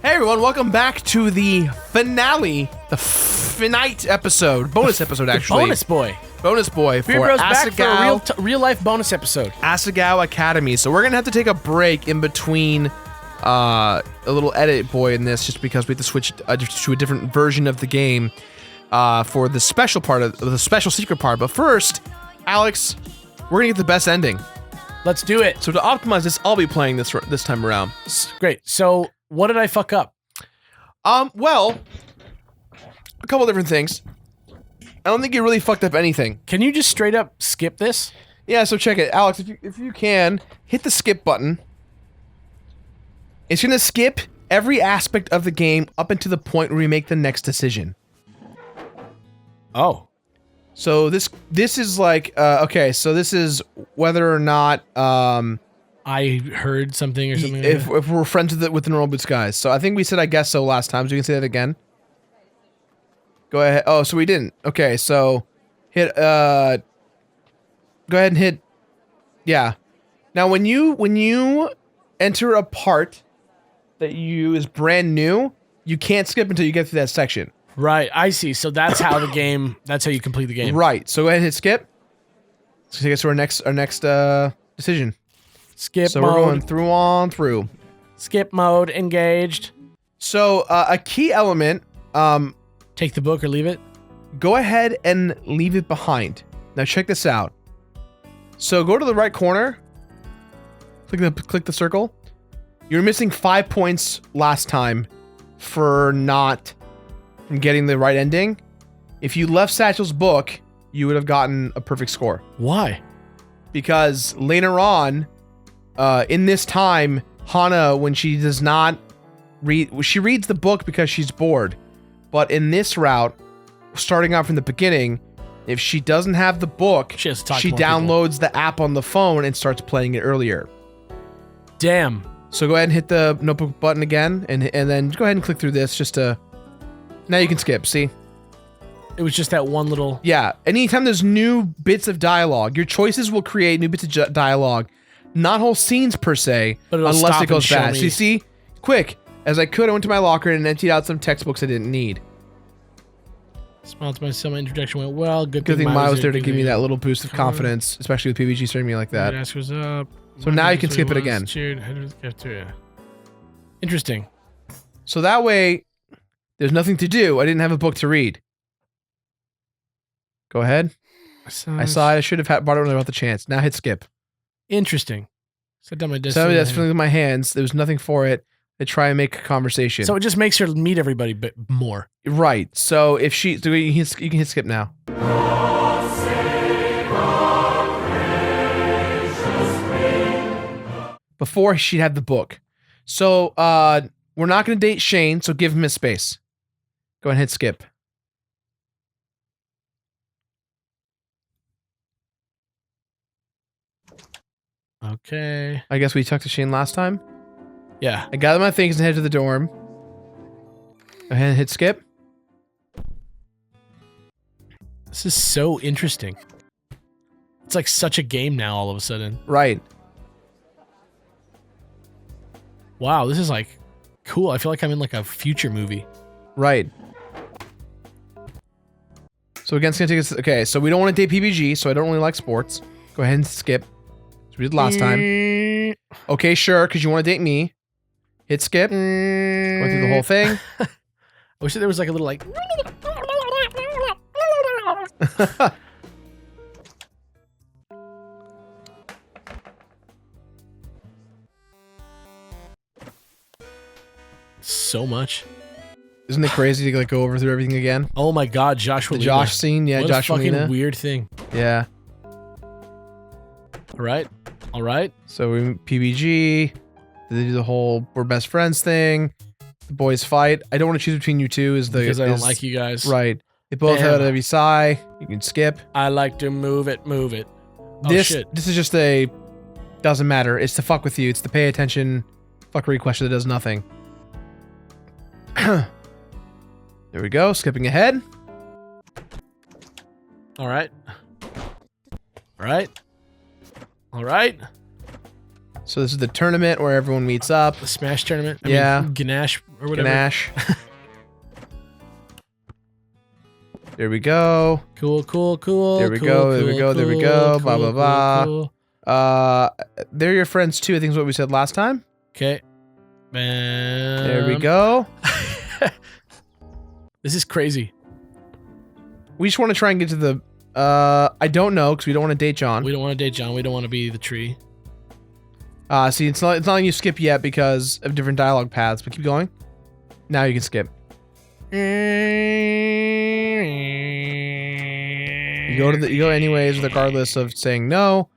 Hey everyone, welcome back to the finale, the finite episode, bonus episode actually. Bonus boy for Bros back Asagao, for a real life bonus episode. Asagao Academy. So we're gonna have to take a break in between a little edit boy in this, just because we have to switch to a different version of the game for the special part of the special secret part. But first, Alex, we're gonna get the best ending. Let's do it. So to optimize this, I'll be playing this time around. Great. So what did I fuck up? Well, a couple different things. I don't think you really fucked up anything. Can you just straight up skip this? Yeah, so check it. Alex, if you can, hit the skip button. It's gonna skip every aspect of the game up until the point where we make the next decision. Oh. So this is like, okay, so this is whether or not, I heard something or something. if we're friends with the Normal Boots guys. So I think we said I guess so last time, so you can say that again. Go ahead. Oh, so we didn't. Okay, so hit, go ahead and hit, yeah. Now when you enter a part that is brand new, you can't skip until you get through that section. Right, I see. So that's how the game, that's how you complete the game. Right, so go ahead and hit skip. So take us to our next decision. Skip so mode. We're going through. Skip mode, engaged. So a key element, Take the book or leave it. go ahead and leave it behind. Now check this out. So go to the right corner, click the circle. You're missing 5 points last time from getting the right ending. If you left Satchel's book, you would have gotten a perfect score. Why? Because later on, in this time, Hana, when she does not read, she reads the book because she's bored. But in this route, starting out from the beginning, if she doesn't have the book, She has to talk she to more people. downloads the app on the phone and starts playing it earlier. Damn. So go ahead and hit the notebook button again, and then go ahead and click through this just to... Now you can skip, see? It was just that one little... Yeah, anytime there's new bits of dialogue, your choices will create new bits of dialogue. Not whole scenes per se, But it'll unless stop it goes and show fast. me. So you see? Quick. As I could, I went to my locker and emptied out some textbooks I didn't need. Smiled to myself, my introduction went well. Good Good thing Maya was there to good give me thing- that little boost of confidence, especially with PBG starting me like that. Ask was up. So now you can skip it again. Cheered, head of the cafeteria. Interesting. So that way, there's nothing to do. I didn't have a book to read. Go ahead. I saw it. I should have bought it when I got the chance. Now hit skip. Interesting. Set down my desk. So that's feeling with my hands. There was nothing for it. I try and make a conversation. So it just makes her meet everybody but more. Right. So if you can hit skip now. Before she'd had the book. So we're not going to date Shane, so give him his space. Go ahead and hit skip. Okay. I guess we talked to Shane last time. Yeah. I gathered my things and head to the dorm. Go ahead and hit skip. This is so interesting. It's like such a game now all of a sudden. Right. Wow, this is like cool. I feel like I'm in like a future movie. Right. So again, it's gonna take us. Okay, so we don't want to date PBG, so I don't really like sports. Go ahead and skip. So we did last time. Okay, sure, because you want to date me. Hit skip. Going through the whole thing. I wish there was like a little like. So much. Isn't it crazy to like go over through everything again? Oh my God, Joshua. The Josh scene, yeah, What Josh a fucking Molina. weird thing. Yeah. All right, all right. So we PBG. They do the whole we're best friends thing. The boys fight. I don't want to choose between you two. Because I don't like you guys. Right. They both Damn. have every side. You can skip. I like to move it, move it. Oh, This shit. is just a doesn't matter. It's to fuck with you. It's to pay attention. Fuckery question that does nothing. There we go. Skipping ahead. All right. All right. All right. So this is the tournament where everyone meets up. The Smash tournament. I Yeah. mean, Ganache or whatever. Ganache. There we go. Cool. There we cool, go. There we cool, go. There we cool, go. cool, Blah blah cool, blah. cool. They're your friends too. I think is what we said last time. Okay. There we go. This is crazy. We just want to try and get to the. I don't know because we don't want to date John. We don't want to date John. We don't want to be the tree. See, it's not letting you skip yet because of different dialogue paths. But keep going. Now you can skip. You go anyways, regardless of saying no.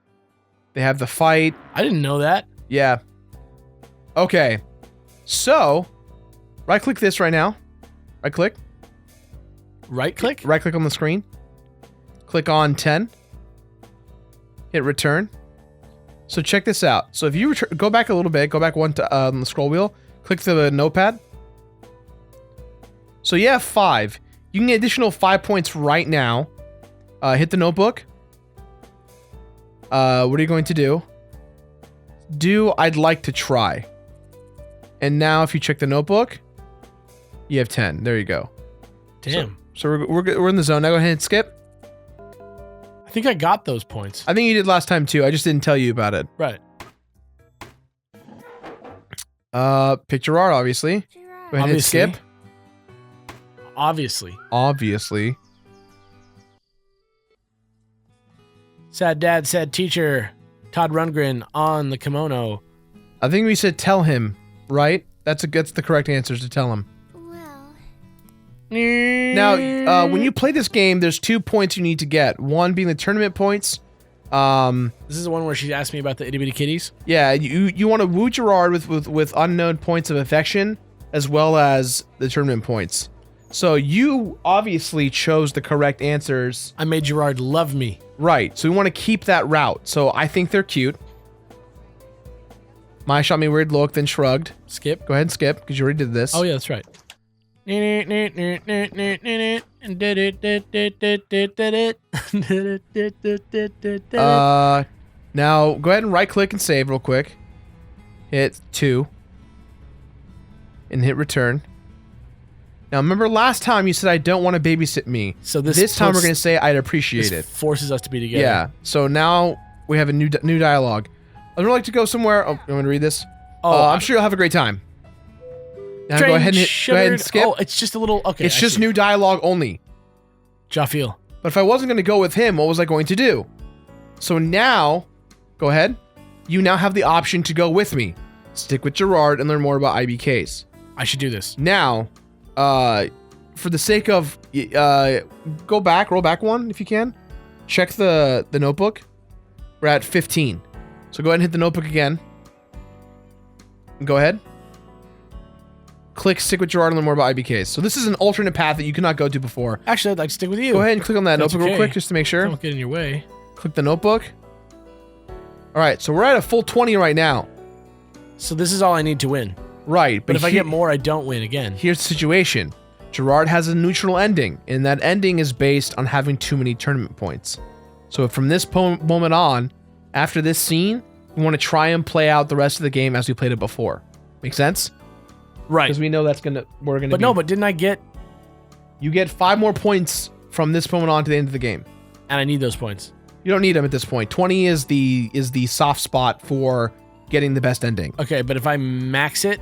They have the fight. I didn't know that. Yeah. Okay. So, right click this right now. Right click. Right click? Right click on the screen. Click on 10. Hit return. So check this out. So if you go back a little bit, go back one to on the scroll wheel, click the notepad. So you have 5. You can get additional 5 points right now. Hit the notebook. What are you going to do? I'd like to try. And now if you check the notebook, you have 10. There you go. Damn. So we're in the zone. Now go ahead and skip. I think I got those points. I think you did last time too. I just didn't tell you about it. Right. Pick Jirard, obviously. Go ahead and hit skip. Obviously. Sad dad, sad teacher. Todd Rundgren on the kimono. I think we said tell him, right? That's the correct answer is to tell him. Well. Now, when you play this game, there's 2 points you need to get. One being the tournament points. This is the one where she asked me about the itty bitty kitties. Yeah, you want to woo Jirard with unknown points of affection, as well as the tournament points. So you obviously chose the correct answers. I made Jirard love me. Right. So we want to keep that route. So I think they're cute. Maya shot me a weird look, then shrugged. Skip. Go ahead and skip, because you already did this. Oh, yeah, that's right. Now go ahead and right click and save real quick. Hit 2. And hit return. Now remember last time you said I don't want to babysit me. So this time we're going to say I'd appreciate it. Forces us to be together. Yeah. So now we have a new dialogue. I'd really like to go somewhere. Oh, you want to read this? Oh, I'm sure you'll have a great time. Now go ahead and skip. Oh, it's just a little. Okay. It's just new dialogue only. Jafiel. But if I wasn't going to go with him, what was I going to do? So now, go ahead. You now have the option to go with me. Stick with Jirard and learn more about IBKs. I should do this. Now, for the sake of, roll back one if you can. Check the notebook. We're at 15. So go ahead and hit the notebook again. Go ahead. Click stick with Jirard and learn more about IBKs. So this is an alternate path that you cannot go to before. Actually, I'd like to stick with you. Go ahead and click on that That's notebook real okay. quick just to make sure. Don't get in your way. Click the notebook. All right, so we're at a full 20 right now. So this is all I need to win. Right, But if I get more, I don't win again. Here's the situation. Jirard has a neutral ending, and that ending is based on having too many tournament points. So from this moment on, after this scene, we want to try and play out the rest of the game as we played it before. Make sense? Right. Because we know that's we're gonna. But didn't I get? You get 5 more points from this moment on to the end of the game. And I need those points. You don't need them at this point. 20 is the soft spot for getting the best ending. Okay, but if I max it,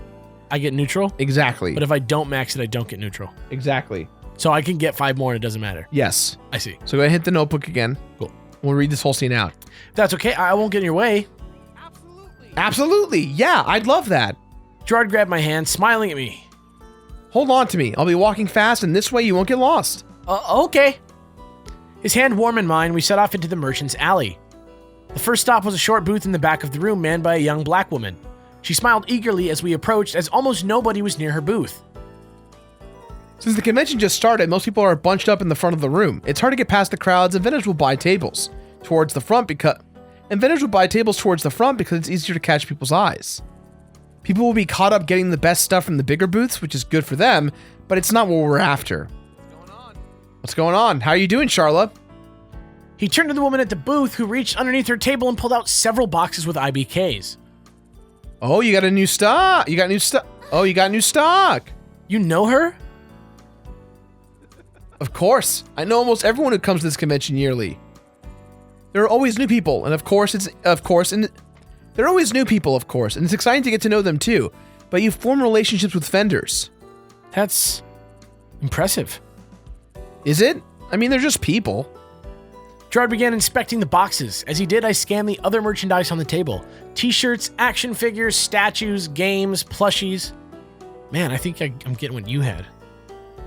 I get neutral. Exactly. But if I don't max it, I don't get neutral. Exactly. So I can get 5 more and it doesn't matter. Yes. I see. So go ahead and hit the notebook again. Cool. We'll read this whole scene out. If that's okay. I won't get in your way. Absolutely. Yeah, I'd love that. Jirard grabbed my hand, smiling at me. Hold on to me. I'll be walking fast, and this way you won't get lost. Okay. His hand warm in mine, we set off into the merchant's alley. The first stop was a short booth in the back of the room manned by a young black woman. She smiled eagerly as we approached, as almost nobody was near her booth. Since the convention just started, most people are bunched up in the front of the room. It's hard to get past the crowds, and vendors will buy tables towards the front because it's easier to catch people's eyes. People will be caught up getting the best stuff from the bigger booths, which is good for them, but it's not what we're after. What's going on? How are you doing, Charla? He turned to the woman at the booth, who reached underneath her table and pulled out several boxes with IBKs. Oh, you got a new stock. You got new stock. Oh, you got new stock. You know her? Of course. I know almost everyone who comes to this convention yearly. There are always new people, and there are always new people, of course, and it's exciting to get to know them too. But you form relationships with vendors. That's impressive. Is it? I mean, they're just people. Jirard began inspecting the boxes. As he did, I scanned the other merchandise on the table. T-shirts, action figures, statues, games, plushies. Man, I think I'm getting what you had.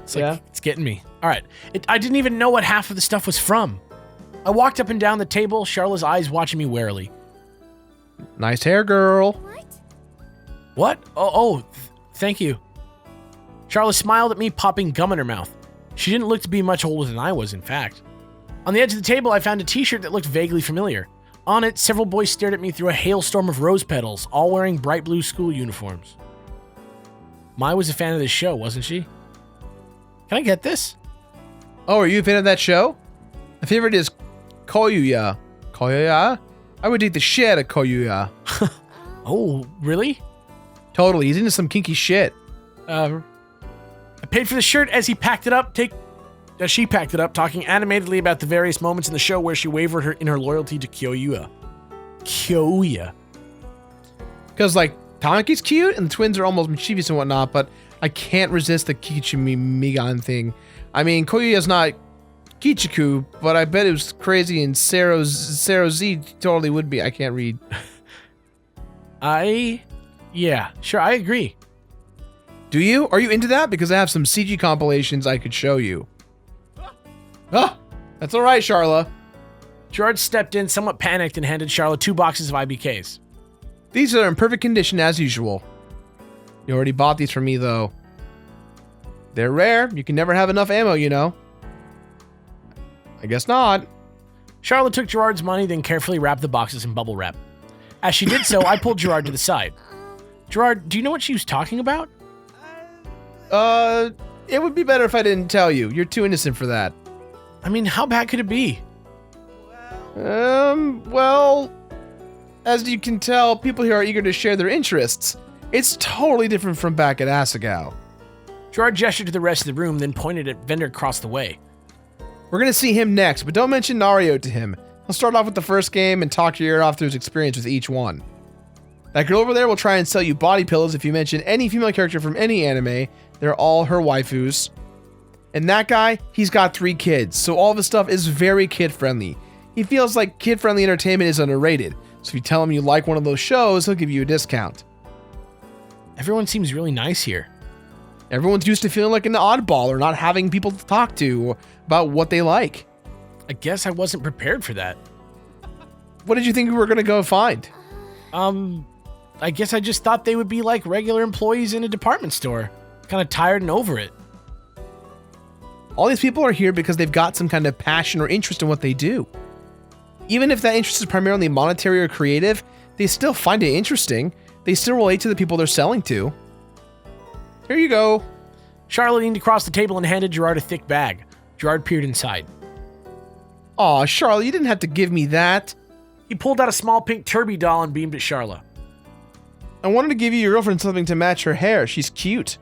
It's getting me. All right. I didn't even know what half of the stuff was from. I walked up and down the table, Charlotte's eyes watching me warily. Nice hair, girl. What? Thank you. Charlotte smiled at me, popping gum in her mouth. She didn't look to be much older than I was, in fact. On the edge of the table, I found a t-shirt that looked vaguely familiar. On it, several boys stared at me through a hailstorm of rose petals, all wearing bright blue school uniforms. Mai was a fan of this show, wasn't she? Can I get this? Oh, are you a fan of that show? My favorite is Koyuya. Koyuya? I would eat the shit out of Koyuya. Oh, really? Totally, he's into some kinky shit. I paid for the shirt as he packed it up. As she packed it up, talking animatedly about the various moments in the show where she wavered in her loyalty to Kyoya. Kyoya. Because, like, Tamaki's cute, and the twins are almost mischievous and whatnot, but I can't resist the Kichimi Migan thing. I mean, Koyuya's not Kichiku, but I bet it was crazy, and Sero Z totally would be. I can't read. Yeah, sure, I agree. Do you? Are you into that? Because I have some CG compilations I could show you. Ah, that's all right, Charla. Jirard stepped in, somewhat panicked, and handed Charla 2 boxes of IBKs. These are in perfect condition as usual. You already bought these for me, though. They're rare. You can never have enough ammo, you know. I guess not. Charlotte took Jirard's money, then carefully wrapped the boxes in bubble wrap. As she did so, I pulled Jirard to the side. Jirard, do you know what she was talking about? It would be better if I didn't tell you. You're too innocent for that. I mean, how bad could it be? Well, as you can tell, people here are eager to share their interests. It's totally different from back at Asagao. Jirard gestured to the rest of the room, then pointed at vendor across the way. We're gonna see him next, but don't mention Nario to him. He'll start off with the first game and talk your ear off through his experience with each one. That girl over there will try and sell you body pillows if you mention any female character from any anime. They're all her waifus. And that guy, he's got 3 kids, so all of his stuff is very kid-friendly. He feels like kid-friendly entertainment is underrated, so if you tell him you like one of those shows, he'll give you a discount. Everyone seems really nice here. Everyone's used to feeling like an oddball or not having people to talk to about what they like. I guess I wasn't prepared for that. What did you think we were gonna go find? I guess I just thought they would be like regular employees in a department store. Kind of tired and over it. All these people are here because they've got some kind of passion or interest in what they do. Even if that interest is primarily monetary or creative, they still find it interesting. They still relate to the people they're selling to. Here you go. Charlotte leaned across the table and handed Jirard a thick bag. Jirard peered inside. Aw, Charlotte, you didn't have to give me that. He pulled out a small pink Turby doll and beamed at Charlotte. I wanted to give you your girlfriend something to match her hair. She's cute.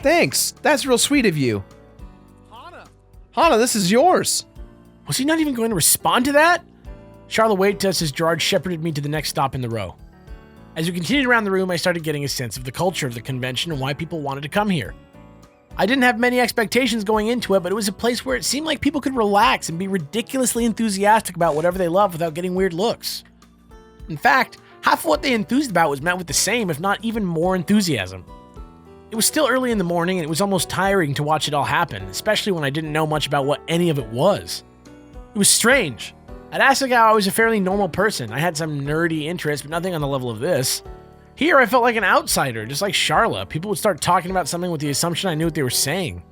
Thanks. That's real sweet of you. Hana, this is yours. Was he not even going to respond to that? Charlotte waited as Jirard shepherded me to the next stop in the row. As we continued around the room, I started getting a sense of the culture of the convention and why people wanted to come here. I didn't have many expectations going into it, but it was a place where it seemed like people could relax and be ridiculously enthusiastic about whatever they love without getting weird looks. In fact, half of what they enthused about was met with the same, if not even more enthusiasm. It was still early in the morning, and it was almost tiring to watch it all happen, especially when I didn't know much about what any of it was. It was strange. At Asagao, I was a fairly normal person. I had some nerdy interests, but nothing on the level of this. Here, I felt like an outsider, just like Charla. People would start talking about something with the assumption I knew what they were saying.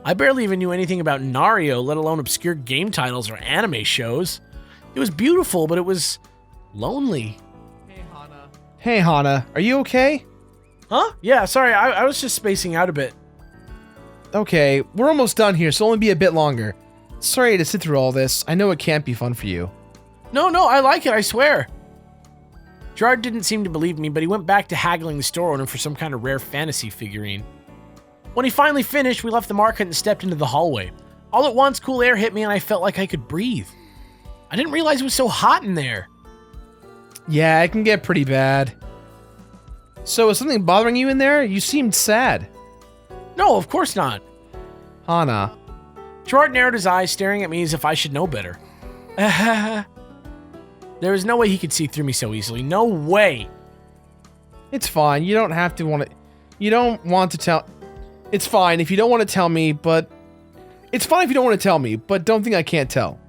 I barely even knew anything about Nario, let alone obscure game titles or anime shows. It was beautiful, but it was lonely. Hey, Hana, are you okay? Huh? Yeah, sorry, I was just spacing out a bit. Okay, we're almost done here, so only be a bit longer. Sorry to sit through all this. I know it can't be fun for you. No, I like it, I swear. Jirard didn't seem to believe me, but he went back to haggling the store owner for some kind of rare fantasy figurine. When he finally finished, we left the market and stepped into the hallway. All at once, cool air hit me and I felt like I could breathe. I didn't realize it was so hot in there. Yeah, it can get pretty bad. So is something bothering you in there? You seemed sad. No, of course not. Hana. Jirard narrowed his eyes, staring at me as if I should know better. There was no way he could see through me so easily. No way. It's fine. You don't have to want to... You don't want to tell... It's fine if you don't want to tell me, but... It's fine if you don't want to tell me, but don't think I can't tell.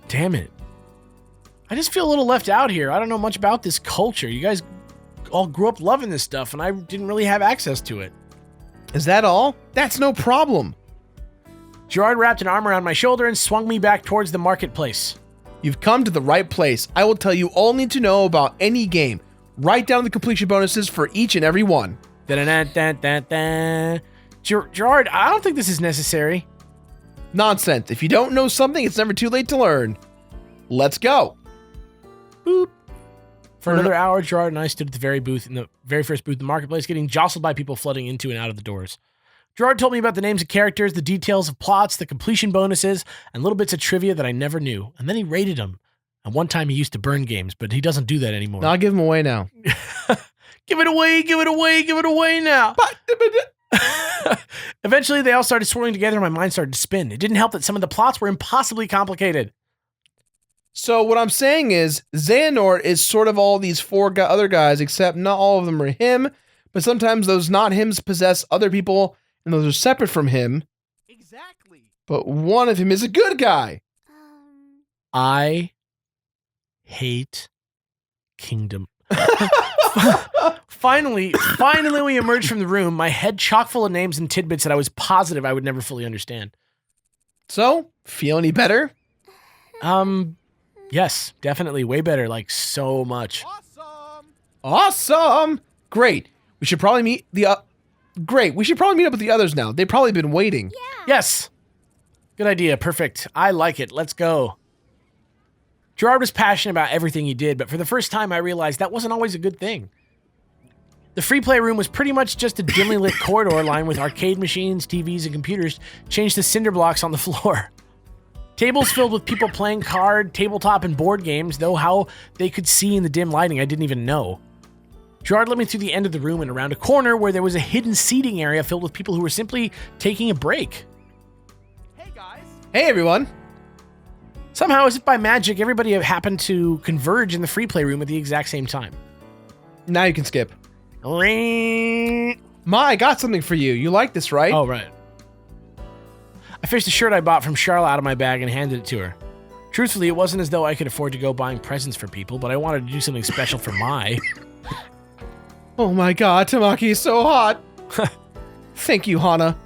Damn it. I just feel a little left out here. I don't know much about this culture. You guys all grew up loving this stuff, and I didn't really have access to it. Is that all? That's no problem. Jirard wrapped an arm around my shoulder and swung me back towards the marketplace. You've come to the right place. I will tell you all you need to know about any game. Write down the completion bonuses for each and every one. Jirard, I don't think this is necessary. Nonsense. If you don't know something, it's never too late to learn. Let's go. Boop. For another hour, Jirard and I stood at the very first booth in the marketplace, getting jostled by people flooding into and out of the doors. Jirard told me about the names of characters, the details of plots, the completion bonuses, and little bits of trivia that I never knew. And then he rated them. And one time he used to burn games, but he doesn't do that anymore. No, I'll give them away now. Give it away now. Eventually, they all started swirling together and my mind started to spin. It didn't help that some of the plots were impossibly complicated. So what I'm saying is, Xehanort is sort of all these four other guys, except not all of them are him, but sometimes those not hims possess other people, and those are separate from him. Exactly. But one of him is a good guy. I hate Kingdom. Finally, we emerged from the room, my head chock full of names and tidbits that I was positive I would never fully understand. So, feel any better? Yes, definitely. Way better. Like, so much. Awesome! Great. We should probably meet up with the others now. They've probably been waiting. Yeah. Yes. Good idea. Perfect. I like it. Let's go. Jirard was passionate about everything he did, but for the first time I realized that wasn't always a good thing. The free play room was pretty much just a dimly lit corridor lined with arcade machines, TVs, and computers changed to cinder blocks on the floor. Tables filled with people playing card, tabletop, and board games, though how they could see in the dim lighting I didn't even know. Jirard led me through the end of the room and around a corner where there was a hidden seating area filled with people who were simply taking a break. Hey guys. Hey everyone. Somehow, as if by magic, everybody happened to converge in the free play room at the exact same time. Now you can skip. Ma, I got something for you. You like this, right? Oh, right. I fished a shirt I bought from Charlotte out of my bag and handed it to her. Truthfully, it wasn't as though I could afford to go buying presents for people, but I wanted to do something special for Mai. Oh my god, Tamaki is so hot. Thank you, Hana.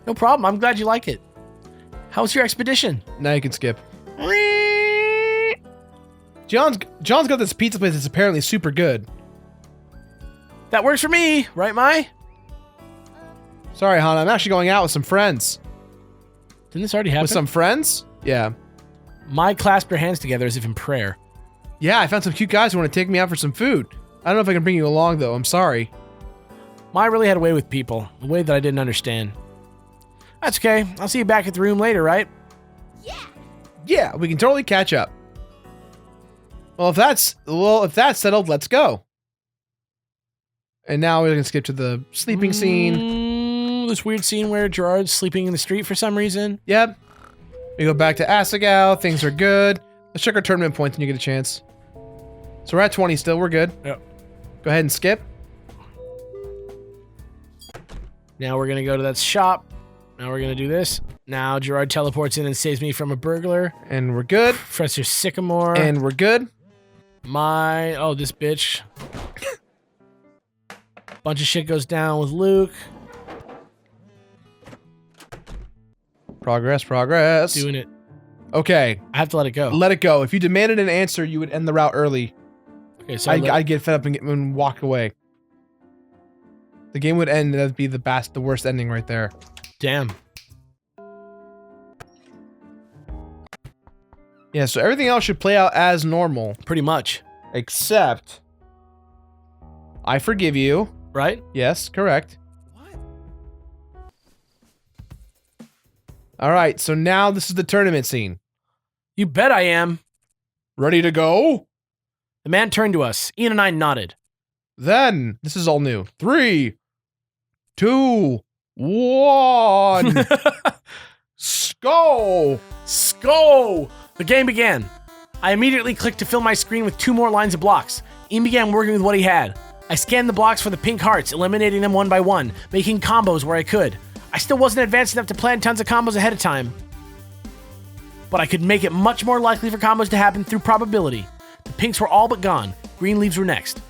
No problem. I'm glad you like it. How was your expedition? Now you can skip. John's got this pizza place that's apparently super good. That works for me, right, Mai? Sorry, Hana. I'm actually going out with some friends. Didn't this already happen? With some friends? Yeah. Mai clasped her hands together as if in prayer. Yeah, I found some cute guys who want to take me out for some food. I don't know if I can bring you along, though. I'm sorry. Mai really had a way with people, a way that I didn't understand. That's okay. I'll see you back at the room later, right? Yeah. Yeah, we can totally catch up. Well, if that's settled, let's go. And now we're going to skip to the sleeping scene. This weird scene where Jirard's sleeping in the street for some reason. Yep. We go back to Asagao. Things are good. Let's check our tournament points when you get a chance. So we're at 20 still. We're good. Yep. Go ahead and skip. Now we're going to go to that shop. Now we're going to do this. Now Jirard teleports in and saves me from a burglar. And we're good. Professor Sycamore. And we're good. Oh, this bitch. Bunch of shit goes down with Luke. Progress. Doing it. Okay. I have to let it go. Let it go. If you demanded an answer, you would end the route early. Okay, so I'd get fed up and walk away. The game would end, and that'd be the worst ending right there. Damn. Yeah, so everything else should play out as normal. Pretty much. Except... I forgive you. Right? Yes, correct. Alright, so now this is the tournament scene. You bet I am. Ready to go? The man turned to us. Ian and I nodded. Then, this is all new. 3, 2, 1. Go! Sko! The game began. I immediately clicked to fill my screen with 2 more lines of blocks. Ian began working with what he had. I scanned the blocks for the pink hearts, eliminating them one by one, making combos where I could. I still wasn't advanced enough to plan tons of combos ahead of time, but I could make it much more likely for combos to happen through probability. The pinks were all but gone. Green leaves were next.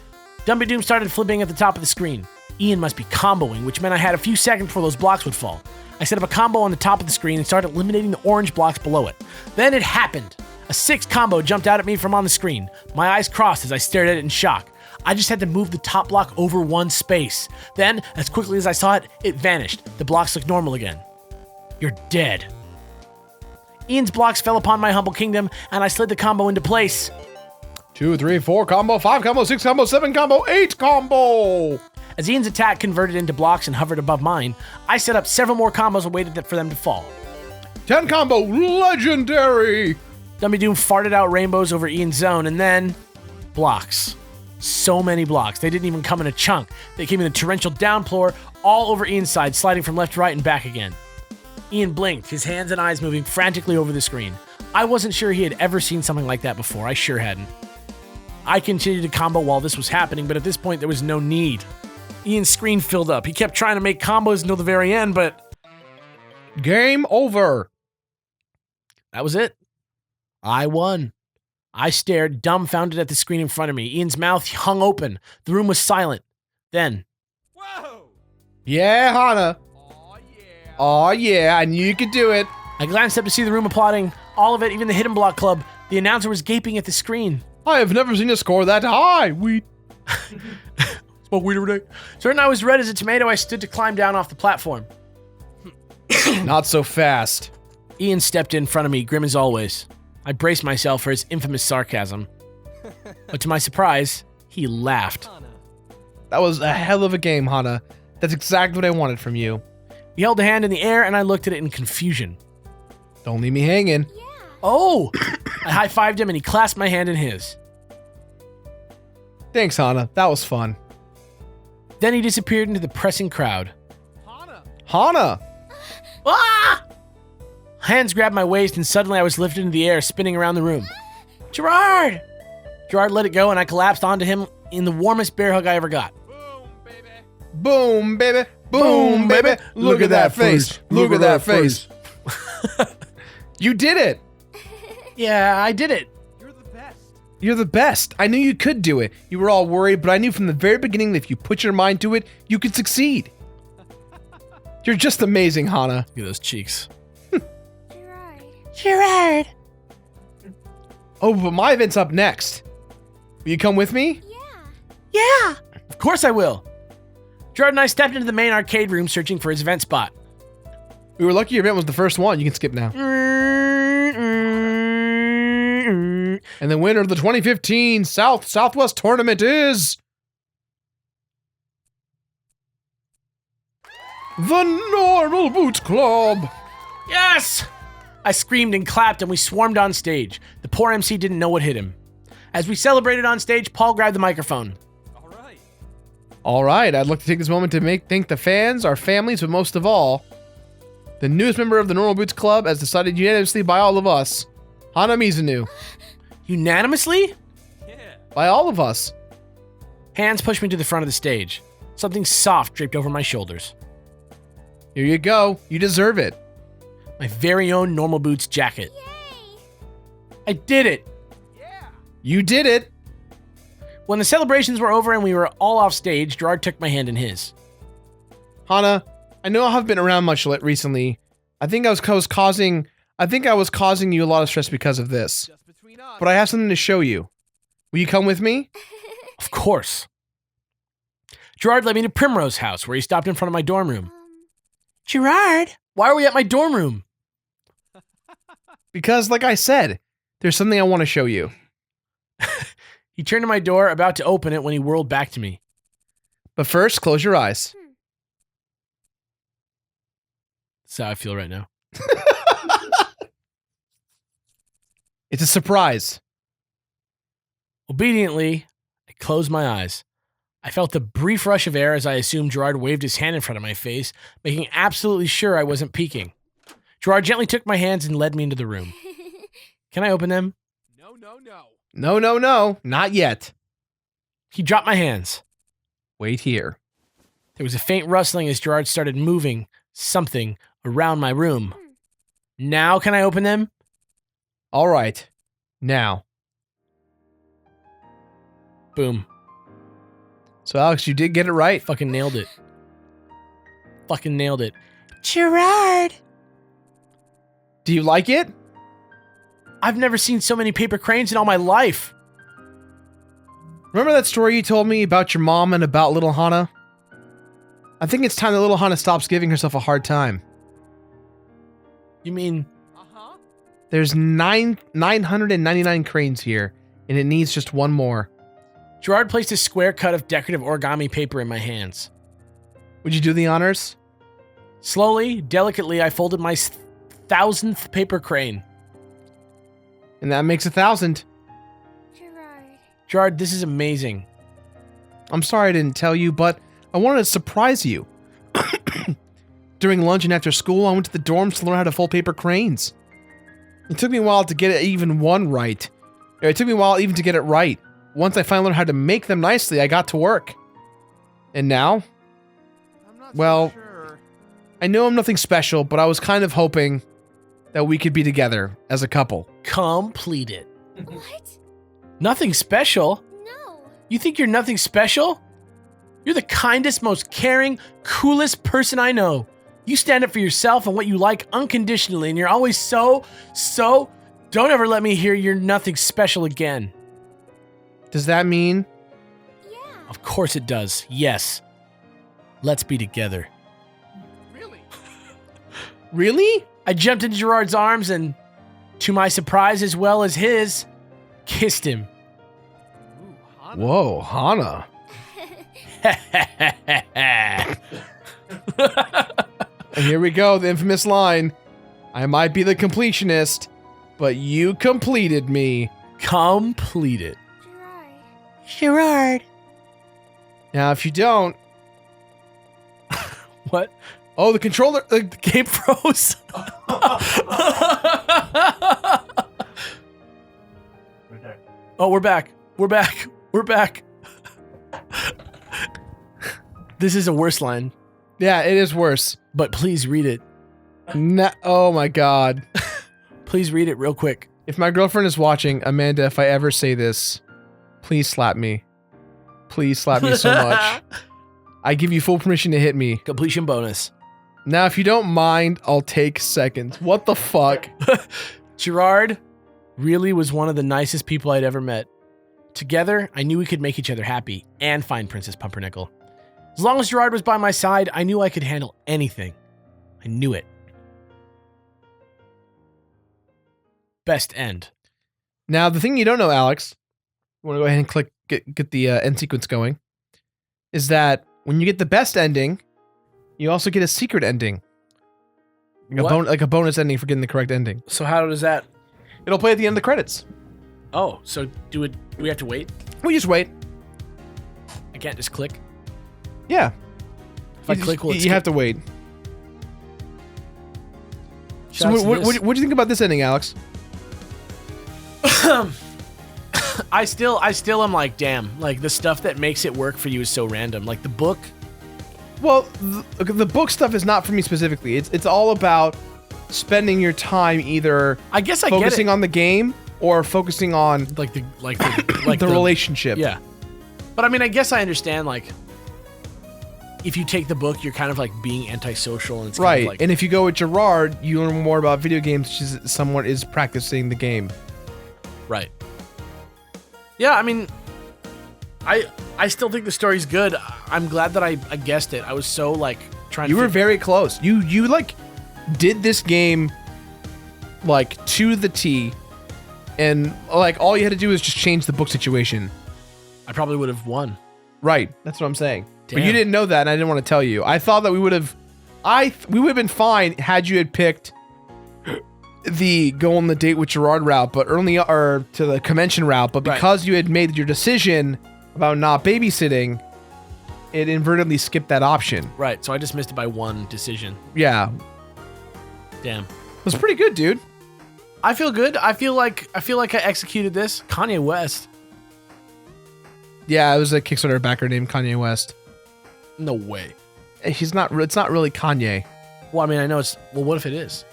Dumby Doom started flipping at the top of the screen. Ian must be comboing, which meant I had a few seconds before those blocks would fall. I set up a combo on the top of the screen and started eliminating the orange blocks below it. Then it happened. A 6 combo jumped out at me from on the screen. My eyes crossed as I stared at it in shock. I just had to move the top block over 1 space. Then, as quickly as I saw it, it vanished. The blocks looked normal again. You're dead. Ian's blocks fell upon my humble kingdom, and I slid the combo into place. 2, 3, 4 combo, 5 combo, 6 combo, 7 combo, 8 combo! As Ian's attack converted into blocks and hovered above mine, I set up several more combos and waited for them to fall. 10 combo, legendary! Dummy Doom farted out rainbows over Ian's zone, and then... blocks. So many blocks. They didn't even come in a chunk. They came in a torrential downpour all over Ian's side, sliding from left to right and back again. Ian blinked, his hands and eyes moving frantically over the screen. I wasn't sure he had ever seen something like that before. I sure hadn't. I continued to combo while this was happening, but at this point there was no need. Ian's screen filled up. He kept trying to make combos until the very end, but... game over. That was it. I won. I stared, dumbfounded at the screen in front of me. Ian's mouth hung open. The room was silent. Then... Whoa! Yeah, Hana. Aw, yeah. Aw, yeah, I knew you could do it. I glanced up to see the room applauding. All of it, even the Hidden Block Club. The announcer was gaping at the screen. I have never seen a score that high. Smoke weed every day. Certain I was red as a tomato, I stood to climb down off the platform. Not so fast. Ian stepped in front of me, grim as always. I braced myself for his infamous sarcasm. But to my surprise, he laughed. That was a hell of a game, Hana. That's exactly what I wanted from you. He held a hand in the air, and I looked at it in confusion. Don't leave me hanging. Oh! I high-fived him, and he clasped my hand in his. Thanks, Hana. That was fun. Then he disappeared into the pressing crowd. Hana! Ah! Hands grabbed my waist, and suddenly I was lifted into the air, spinning around the room. Jirard! Jirard let it go, and I collapsed onto him in the warmest bear hug I ever got. Boom, baby. Boom, baby. Look at that face. Look at that face. You did it. Yeah, I did it. You're the best. I knew you could do it. You were all worried, but I knew from the very beginning that if you put your mind to it, you could succeed. You're just amazing, Hana. Look at those cheeks. Jirard. Oh, but my event's up next. Will you come with me? Yeah! Of course I will. Jirard and I stepped into the main arcade room searching for his event spot. We were lucky your event was the first one. You can skip now. And the winner of the 2015 Southwest tournament is... the Normal Boots Club. Yes! I screamed and clapped and we swarmed on stage. The poor MC didn't know what hit him. As we celebrated on stage, Paul grabbed the microphone. All right, I'd like to take this moment to thank the fans, our families, but most of all, the newest member of the Normal Boots Club, as decided unanimously by all of us, Hana Mizunu. Unanimously? By all of us. Hands pushed me to the front of the stage. Something soft draped over my shoulders. Here you go. You deserve it. My very own Normal Boots jacket. I did it! You did it. When the celebrations were over and we were all off stage, Jirard took my hand in his. Hana, I know I haven't been around much recently. I think I was causing you a lot of stress because of this. But I have something to show you. Will you come with me? Of course. Jirard led me to Primrose House, where he stopped in front of my dorm room. Jirard, why are we at my dorm room? Because, like I said, There's something I want to show you. He turned to my door, about to open it when he whirled back to me. But first, close your eyes. That's how I feel right now. It's a surprise. Obediently, I closed my eyes. I felt the brief rush of air as I assumed Jirard waved his hand in front of my face, making absolutely sure I wasn't peeking. Jirard gently took my hands and led me into the room. Can I open them? No, no, no. No, no, no. Not yet. He dropped my hands. Wait here. There was a faint rustling as Jirard started moving something around my room. Now can I open them? All right. Now. Boom. So, Alex, you did get it right. Fucking nailed it. Fucking nailed it. Jirard! Do you like it? I've never seen so many paper cranes in all my life. Remember that story you told me about your mom and about little Hana? I think it's time that little Hana stops giving herself a hard time. You mean... Uh-huh. There's 999 cranes here, and it needs just one more. Jirard placed a square cut of decorative origami paper in my hands. Would you do the honors? Slowly, delicately, I folded my 1,000th paper crane. And that makes 1,000. Jirard, this is amazing. I'm sorry I didn't tell you, but I wanted to surprise you. During lunch and after school, I went to the dorms to learn how to fold paper cranes. It took me a while to get it even one right. It took me a while even to get it right. Once I finally learned how to make them nicely, I got to work. And now? I'm not Well- so sure. I know I'm nothing special, but I was kind of hoping that we could be together as a couple. Completed. What? Nothing special? No. You think you're nothing special? You're the kindest, most caring, coolest person I know. You stand up for yourself and what you like unconditionally, and you're always so... Don't ever let me hear you're nothing special again. Does that mean? Yeah. Of course it does. Yes. Let's be together. Really? Really? I jumped into Jirard's arms and, to my surprise as well as his, kissed him. Ooh, Hana. Whoa, Hana. And here we go, the infamous line. I might be the completionist, but you completed me. Completed. Jirard. Jirard. Now, if you don't... What? Oh, the controller... The game froze. Oh, we're back. We're back. We're back. This is a worse line, yeah, it is worse. but please read it. Oh my god. Please read it real quick. If my girlfriend is watching, Amanda, if I ever say this, please slap me. Please slap me so much. I give you full permission to hit me. Completion bonus. Now, if you don't mind, I'll take seconds. What the fuck? Jirard really was one of the nicest people I'd ever met. Together, I knew we could make each other happy and find Princess Pumpernickel. As long as Jirard was by my side, I knew I could handle anything. I knew it. Best end. Now, the thing you don't know, Alex, you want to go ahead and click, get the end sequence going, is that when you get the best ending, you also get a secret ending. Like a bonus ending for getting the correct ending. So how does that... It'll play at the end of the credits. Oh, so do we have to wait? We just wait. I can't just click? Yeah. If I click, will it you skip? have to wait. So Shouts to what this. do you think about this ending, Alex? I still am like, damn, like the stuff that makes it work for you is so random. Like the book. Well, the book stuff is not for me specifically. It's all about spending your time either I guess I get focusing it. on the game or focusing on like the the relationship. Yeah. But I mean, I guess I understand, like, if you take the book, you're kind of like being antisocial, and it's Right. kind of like, And if you go with Jirard, you learn more about video games because someone is practicing the game. right. Yeah, I mean, I still think the story's good. I'm glad that I guessed it. I was so like trying You to were very close. You like did this game like to the T, And like all you had to do is just change the book situation. I probably would have won. Right. That's what I'm saying. But Damn. you didn't know that, and I didn't want to tell you. I thought that we would have been fine had you had picked the go on the date with Jirard route, but or to the convention route. But because you had made your decision about not babysitting, it inadvertently skipped that option. Right. So I just missed it by one decision. Yeah. Damn. It was pretty good, dude. I feel good. I feel like I executed this. Kanye West. Yeah, it was a Kickstarter backer named Kanye West. No way. He's not. It's not really Kanye. Well, I mean, I know it's. Well, what if it is?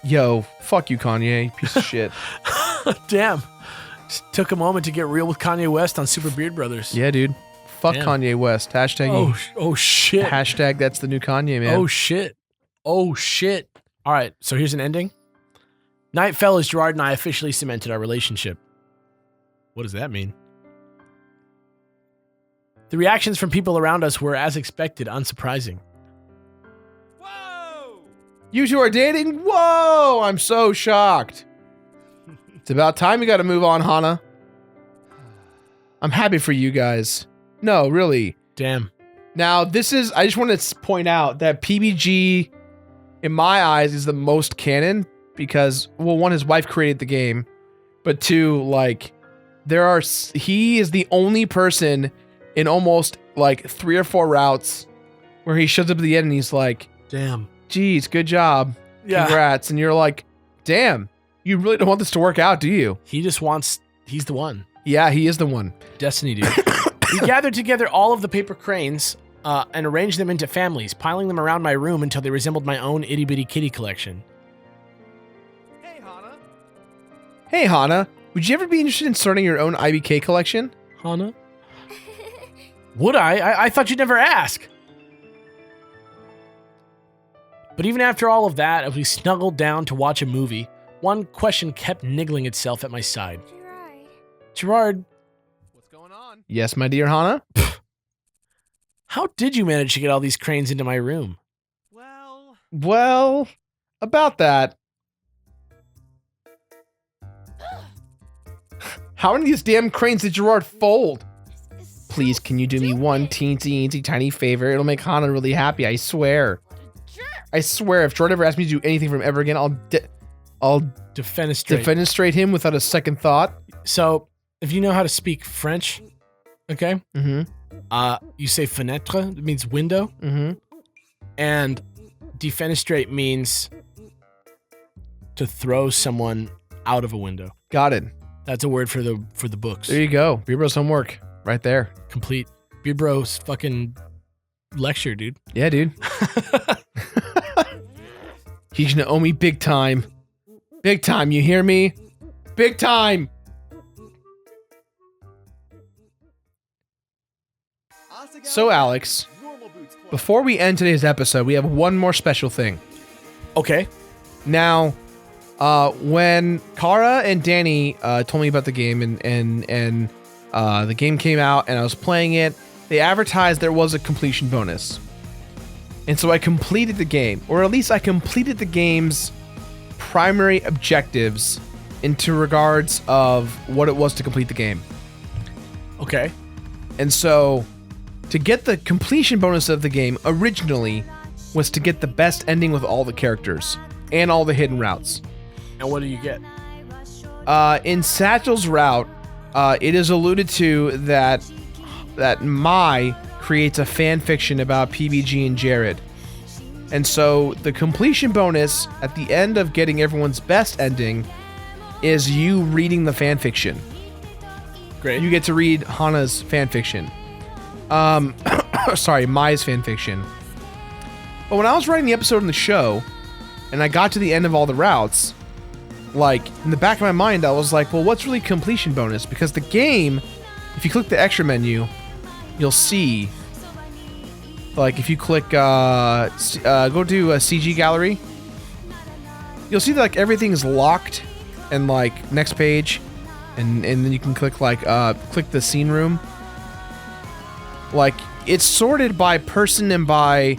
Yo, fuck you, Kanye, piece of shit. Damn. Just took a moment to get real with Kanye West on Super Beard Brothers. Yeah, dude. Fuck Damn. Kanye West. Hashtag. Oh shit. Hashtag that's the new Kanye, man. Oh shit. Oh shit. All right. So here's an ending. Night fell as Jirard and I officially cemented our relationship. What does that mean? The reactions from people around us were, as expected, unsurprising. Whoa! You two are dating? Whoa! I'm so shocked. It's about time you got to move on, Hana. I'm happy for you guys. No, really. Damn. Now, I just want to point out that PBG, in my eyes, is the most canon because, well, one, his wife created the game, but two, like, he is the only person in almost like 3 or 4 routes where he shows up at the end and he's like, Damn. geez, good job. Yeah. Congrats. And you're like, damn, you really don't want this to work out, do you? He's the one. Yeah, he is the one. Destiny, dude. We gathered together all of the paper cranes and arranged them into families, piling them around my room until they resembled my own itty-bitty kitty collection. Hey, Hana. Hey, Hana, would you ever be interested in starting your own IBK collection? Hana? Would I? I thought you'd never ask. But even after all of that, as we snuggled down to watch a movie, one question kept niggling itself at my side. Jirard, What's going on? Yes, my dear Hana? how did you manage to get all these cranes into my room? Well, About that. How many of these damn cranes did Jirard fold? Please, can you do me one teensy tiny favor? It'll make Hana really happy, I swear. I swear, if Jirard ever asks me to do anything from him ever again, I'll defenestrate him without a second thought. So, if you know how to speak French, okay? Mm-hmm. You say fenêtre, it means window. Mm-hmm. And defenestrate means to throw someone out of a window. Got it. That's a word for the books. There you go. Beerbro's homework. Right there. Complete. Beard Bros fucking lecture, dude. Yeah, dude. He's gonna owe me big time. Big time, you hear me? Big time! So, Alex, before we end today's episode, we have one more special thing. Okay. Now, when Kara and Danny told me about the game and the game came out and I was playing it, they advertised there was a completion bonus. And so I completed the game, or at least I completed the game's primary objectives into regards of what it was to complete the game. Okay. And so to get the completion bonus of the game originally was to get the best ending with all the characters and all the hidden routes. And what do you get? In Satchel's route, it is alluded to that Mai creates a fan fiction about PBG and Jirard. And so the completion bonus at the end of getting everyone's best ending is you reading the fan fiction. Great. You get to read Hana's fan fiction. Sorry, Mai's fan fiction. But when I was writing the episode on the show, and I got to the end of all the routes, like, in the back of my mind, I was like, well, what's really completion bonus? Because the game, if you click the extra menu, you'll see, like, if you click, go to a CG gallery, you'll see that, like, everything's locked, and, like, next page, and then you can click, like, click the scene room. Like, it's sorted by person and by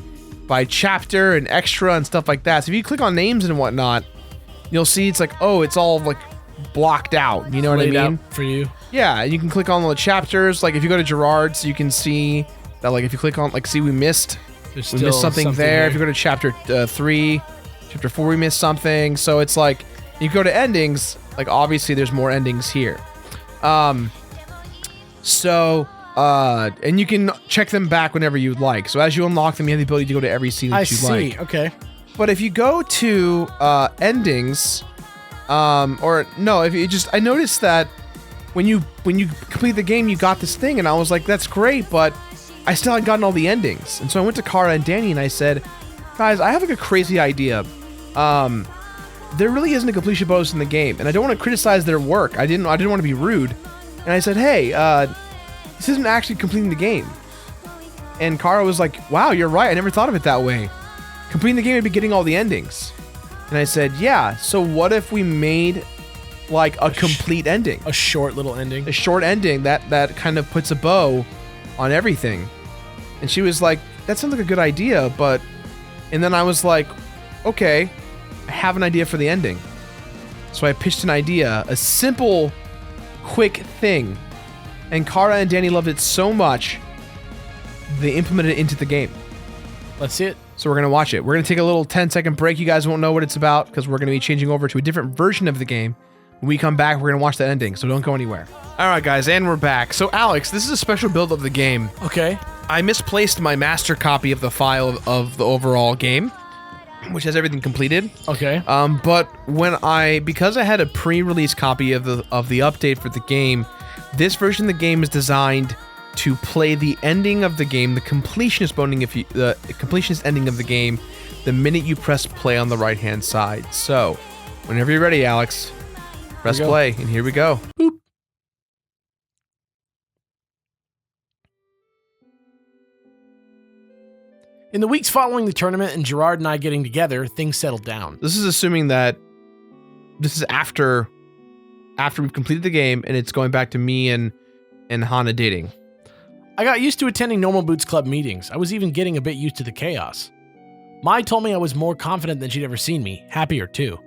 chapter and extra and stuff like that. So if you click on names and whatnot, you'll see it's like, oh, it's all like blocked out. You know what I Laid mean? out for you. Yeah, you can click on all the chapters. Like if you go to Jirard's, you can see that. Like if you click on, like, see, we missed something there. If you go to chapter 3, chapter 4, we missed something. So it's like you go to endings. Like obviously, there's more endings here. And you can check them back whenever you'd like. So as you unlock them, you have the ability to go to every scene that you like. Okay. But if you go to endings, or no, if you just, I noticed that when you complete the game, you got this thing, and I was like, that's great, but I still hadn't gotten all the endings. And so I went to Kara and Danny, and I said, guys, I have like a crazy idea. There really isn't a completion bonus in the game, and I don't want to criticize their work. I didn't want to be rude, and I said, hey, this isn't actually completing the game. And Kara was like, wow, you're right. I never thought of it that way. Completing the game would be getting all the endings. And I said, yeah, so what if we made like a complete ending? A short little ending. A short ending that kind of puts a bow on everything. And she was like, that sounds like a good idea, but... And then I was like, okay, I have an idea for the ending. So I pitched an idea, a simple, quick thing. And Kara and Danny loved it so much, they implemented it into the game. Let's see it. So we're going to watch it. We're going to take a little 10-second break. You guys won't know what it's about because we're going to be changing over to a different version of the game. When we come back, we're going to watch the ending, so don't go anywhere. All right, guys, and we're back. So, Alex, this is a special build of the game. Okay. I misplaced my master copy of the file of the overall game, which has everything completed. Okay. But because I had a pre-release copy of the update for the game, this version of the game is designed to play the ending of the game, the completionist ending of the game, the minute you press play on the right-hand side. So, whenever you're ready, Alex, press play, and here we go. Boop. In the weeks following the tournament and Jirard and I getting together, things settled down. This is assuming that this is after we've completed the game, and it's going back to me and Hana dating. I got used to attending Normal Boots Club meetings. I was even getting a bit used to the chaos. Mai told me I was more confident than she'd ever seen me, happier too.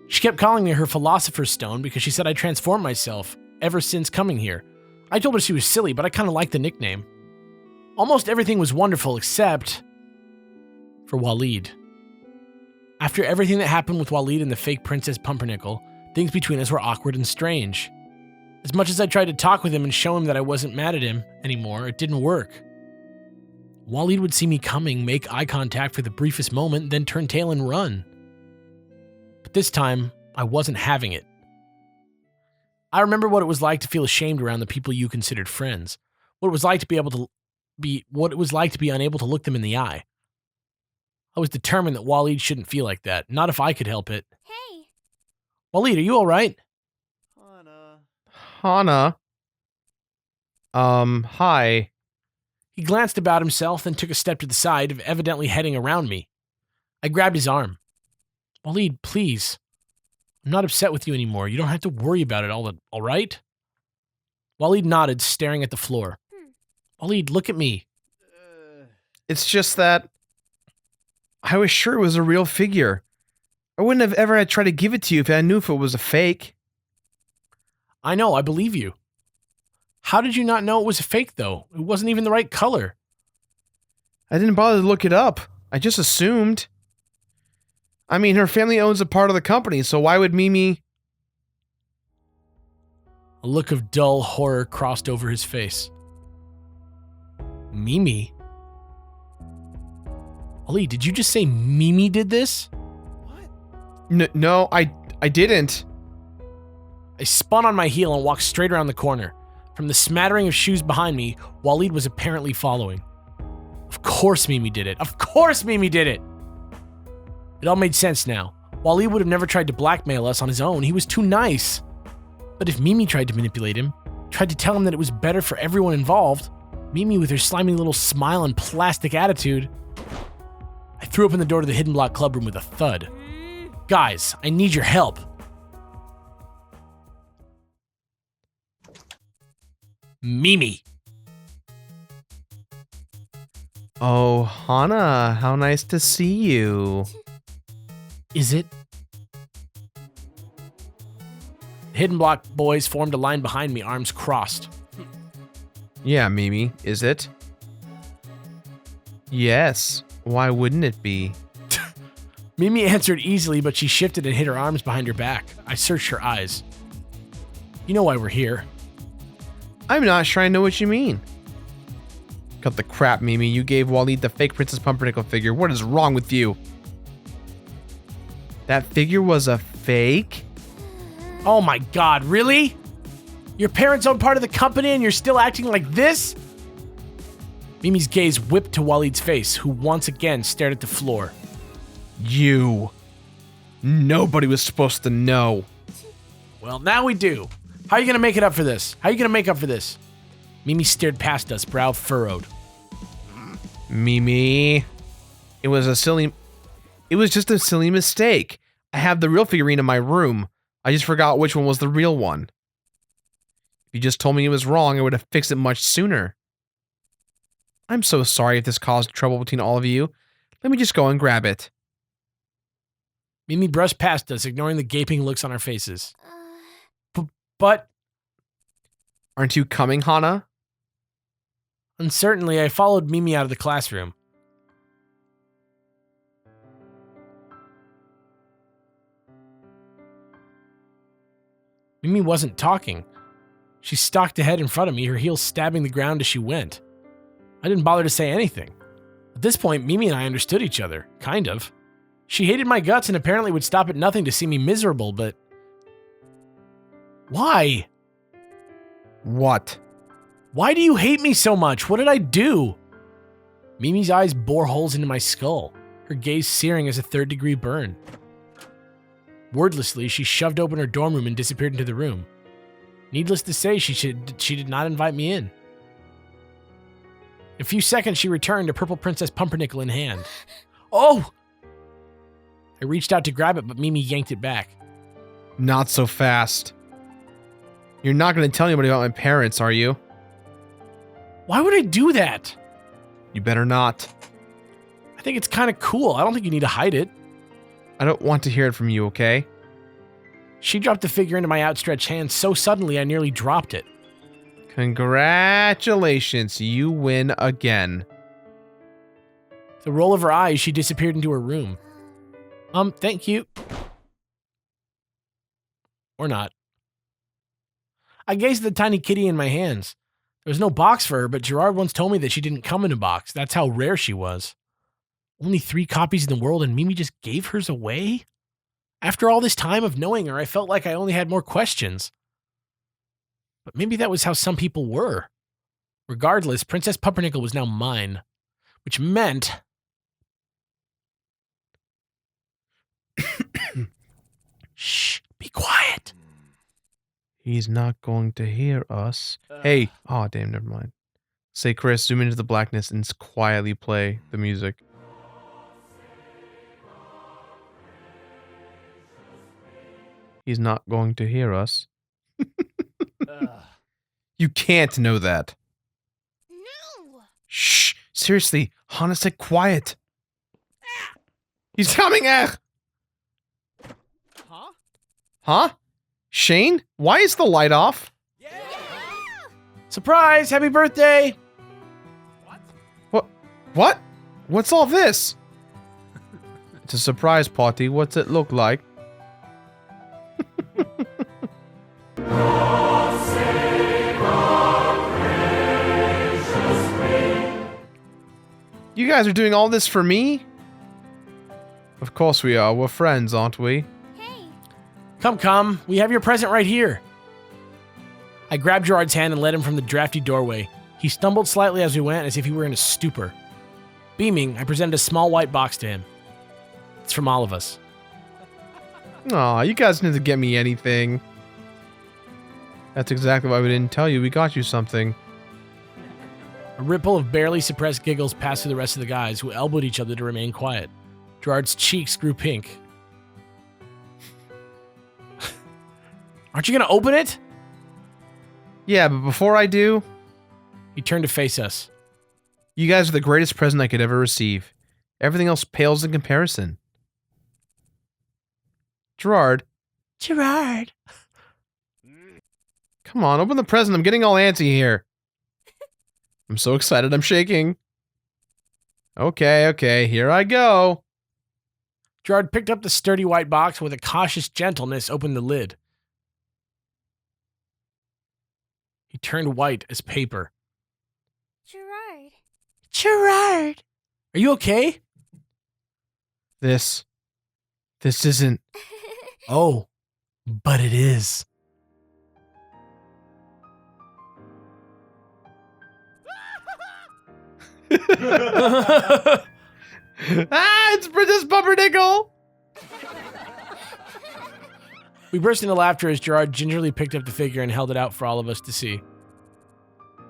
She kept calling me her philosopher's stone because she said I transformed myself ever since coming here. I told her she was silly, but I kind of liked the nickname. Almost everything was wonderful except for Waleed. After everything that happened with Waleed and the fake Princess Pumpernickel, things between us were awkward and strange. As much as I tried to talk with him and show him that I wasn't mad at him anymore, it didn't work. Waleed would see me coming, make eye contact for the briefest moment, then turn tail and run. But this time, I wasn't having it. I remember what it was like to feel ashamed around the people you considered friends. What it was like to be unable to look them in the eye. I was determined that Waleed shouldn't feel like that, not if I could help it. Hey. Waleed, are you all right? Hana. Hi. He glanced about himself, then took a step to the side, evidently heading around me. I grabbed his arm. Waleed, please. I'm not upset with you anymore. You don't have to worry about it all right? Waleed nodded, staring at the floor. Waleed, look at me. It's just that I was sure it was a real figure. I wouldn't have ever tried to give it to you if I knew if it was a fake. I know, I believe you. How did you not know it was a fake, though? It wasn't even the right color. I didn't bother to look it up. I just assumed. I mean, her family owns a part of the company, so why would Mimi... A look of dull horror crossed over his face. Mimi? Waleed, did you just say Mimi did this? What? No, I didn't. I spun on my heel and walked straight around the corner. From the smattering of shoes behind me, Waleed was apparently following. Of course Mimi did it. Of course Mimi did it! It all made sense now. Waleed would have never tried to blackmail us on his own. He was too nice. But if Mimi tried to manipulate him, tried to tell him that it was better for everyone involved, Mimi with her slimy little smile and plastic attitude... I threw open the door to the Hidden Block Club room with a thud. Guys, I need your help. Mimi. Oh, Hana, how nice to see you. Is it? Hidden block boys formed a line behind me, arms crossed. Yeah, Mimi, is it? Yes. Why wouldn't it be? Mimi answered easily, but she shifted and hid her arms behind her back. I searched her eyes. You know why we're here. I'm not sure I know what you mean. Cut the crap, Mimi. You gave Waleed the fake Princess Pumpernickel figure. What is wrong with you? That figure was a fake? Oh my god, really? Your parents own part of the company and you're still acting like this? Mimi's gaze whipped to Waleed's face, who once again stared at the floor. You. Nobody was supposed to know. Well, now we do. How are you gonna make it up for this? How are you gonna make up for this? Mimi stared past us, brow furrowed. Mimi. It was just a silly mistake. I have the real figurine in my room. I just forgot which one was the real one. If you just told me it was wrong, I would have fixed it much sooner. I'm so sorry if this caused trouble between all of you. Let me just go and grab it. Mimi brushed past us, ignoring the gaping looks on our faces. But... Aren't you coming, Hana? Uncertainly, I followed Mimi out of the classroom. Mimi wasn't talking. She stalked ahead in front of me, her heels stabbing the ground as she went. I didn't bother to say anything. At this point, Mimi and I understood each other, kind of. She hated my guts and apparently would stop at nothing to see me miserable, but... Why? What? Why do you hate me so much? What did I do? Mimi's eyes bore holes into my skull, her gaze searing as a third-degree burn. Wordlessly, she shoved open her dorm room and disappeared into the room. Needless to say, she did not invite me in. In a few seconds, she returned, a purple Princess Pumpernickel in hand. Oh! I reached out to grab it, but Mimi yanked it back. Not so fast. You're not going to tell anybody about my parents, are you? Why would I do that? You better not. I think it's kind of cool. I don't think you need to hide it. I don't want to hear it from you, okay? She dropped the figure into my outstretched hand so suddenly I nearly dropped it. Congratulations, you win again. With a roll of her eyes, she disappeared into her room. Thank you. Or not. I gazed at the tiny kitty in my hands. There was no box for her, but Jirard once told me that she didn't come in a box. That's how rare she was. Only 3 copies in the world and Mimi just gave hers away? After all this time of knowing her, I felt like I only had more questions. But maybe that was how some people were. Regardless, Princess Pumpernickel was now mine, which meant... Shh, be quiet. He's not going to hear us. Hey, oh damn, never mind. Say, Chris, zoom into the blackness and quietly play the music. He's not going to hear us. You can't know that. No. Shh, seriously, Hana said quiet. He's coming, Huh? Huh? Shane, why is the light off? Yeah. Surprise! Happy birthday! What? What's all this? It's a surprise party. What's it look like? You guys are doing all this for me? Of course we are. We're friends, aren't we? Hey. Come. We have your present right here. I grabbed Jirard's hand and led him from the drafty doorway. He stumbled slightly as we went, as if he were in a stupor. Beaming, I presented a small white box to him. It's from all of us. Aw, you guys didn't get me anything. That's exactly why we didn't tell you. We got you something. A ripple of barely suppressed giggles passed through the rest of the guys, who elbowed each other to remain quiet. Jirard's cheeks grew pink. Aren't you gonna open it? Yeah, but before I do... He turned to face us. You guys are the greatest present I could ever receive. Everything else pales in comparison. Jirard. Jirard. Come on, open the present. I'm getting all antsy here. I'm so excited. I'm shaking. Okay, here I go. Jirard picked up the sturdy white box with a cautious gentleness, opened the lid. He turned white as paper. Jirard. Jirard! Are you okay? This isn't... Oh, but it is. It's Princess Pumpernickel! We burst into laughter as Jirard gingerly picked up the figure and held it out for all of us to see.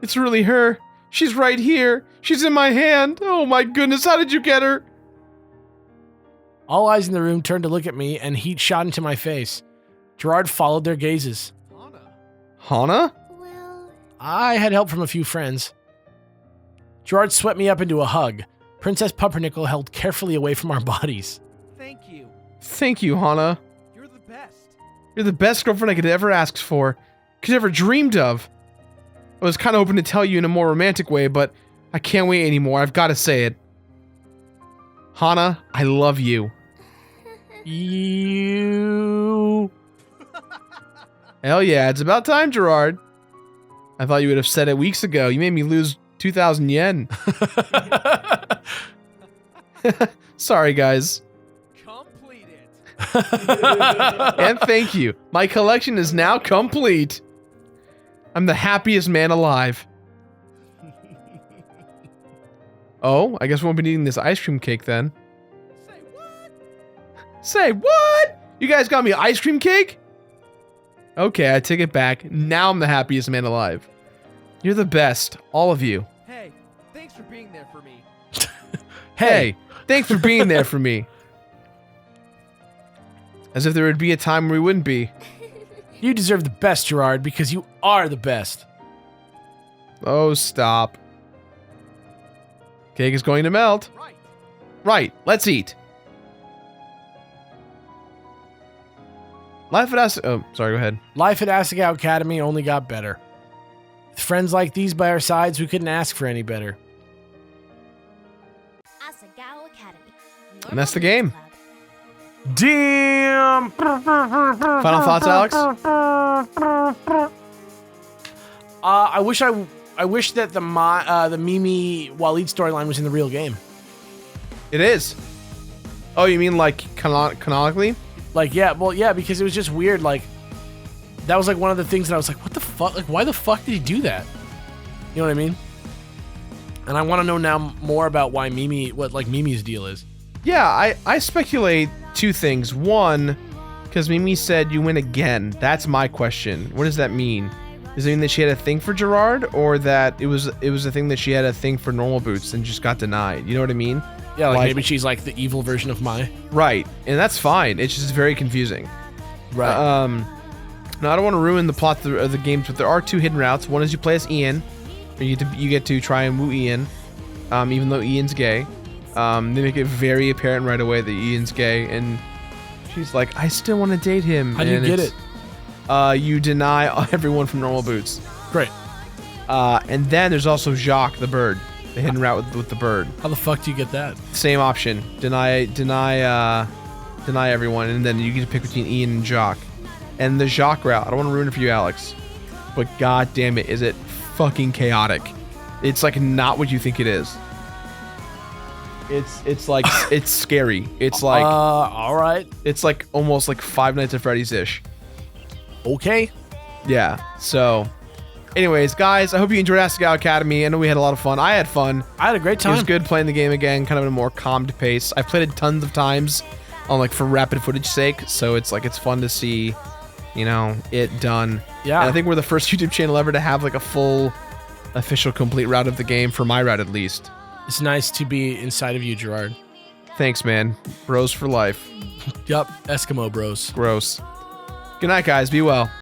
It's really her. She's right here. She's in my hand. Oh my goodness, how did you get her? All eyes in the room turned to look at me, and heat shot into my face. Jirard followed their gazes. Hana? Well, I had help from a few friends. Jirard swept me up into a hug. Princess Pumpernickel held carefully away from our bodies. Thank you. Thank you, Hana. You're the best. You're the best girlfriend I could ever ask for. Could ever dreamed of. I was kind of hoping to tell you in a more romantic way, but I can't wait anymore. I've got to say it. Hana, I love you. You... Hell yeah, it's about time, Jirard. I thought you would have said it weeks ago. You made me lose 2,000 yen. Sorry, guys. Complete it. And thank you. My collection is now complete. I'm the happiest man alive. Oh, I guess we won't be needing this ice cream cake then. Say what? Say what? You guys got me ice cream cake? Okay, I take it back. Now I'm the happiest man alive. You're the best, all of you. Hey, thanks for being there for me. Hey, thanks for being there for me. As if there would be a time where we wouldn't be. You deserve the best, Jirard, because you are the best. Oh, stop. Cake is going to melt. Right. Right, let's eat. Life at oh, sorry, go ahead. Life at Asagao Academy only got better. With friends like these by our sides, we couldn't ask for any better. Asagao Academy. And that's the game. Club. Damn! Final thoughts, Alex? I wish that the Mimi Waleed storyline was in the real game. It is. Oh, you mean like canonically? Like, yeah, well, yeah, because it was just weird. Like, that was like one of the things that I was like, what the fuck? Like, why the fuck did he do that? You know what I mean? And I want to know now more about why what Mimi's deal is. Yeah, I speculate two things. One, because Mimi said you win again. That's my question. What does that mean? Does it mean that she had a thing for Jirard, or that it was a thing that she had a thing for normal boots and just got denied? You know what I mean? Yeah, like maybe she's like the evil version of Mai. Right, and that's fine. It's just very confusing. Right. Now I don't want to ruin the plot of the games, but there are two hidden routes. One is you play as Ian, or you get to try and woo Ian, even though Ian's gay. They make it very apparent right away that Ian's gay, and she's like, I still want to date him. How do you get it? You deny everyone from normal boots. Great. And then there's also Jacques the bird, the hidden route with the bird. How the fuck do you get that? Same option. Deny everyone, and then you get to pick between Ian and Jacques. And the Jacques route, I don't want to ruin it for you, Alex, but god damn it, is it fucking chaotic. It's like not what you think it is. It's like it's scary. It's like all right. It's like almost like Five Nights at Freddy's-ish. Okay. Yeah. So, anyways, guys, I hope you enjoyed Asagao Academy. I know we had a lot of fun. I had fun. I had a great time. It was good playing the game again, kind of in a more calmed pace. I've played it tons of times on like for rapid footage sake, so it's like it's fun to see, you know, it done. Yeah. And I think we're the first YouTube channel ever to have like a full official complete route of the game, for my route at least. It's nice to be inside of you, Jirard. Thanks, man. Bros for life. Yup, Eskimo bros. Gross. Good night, guys. Be well.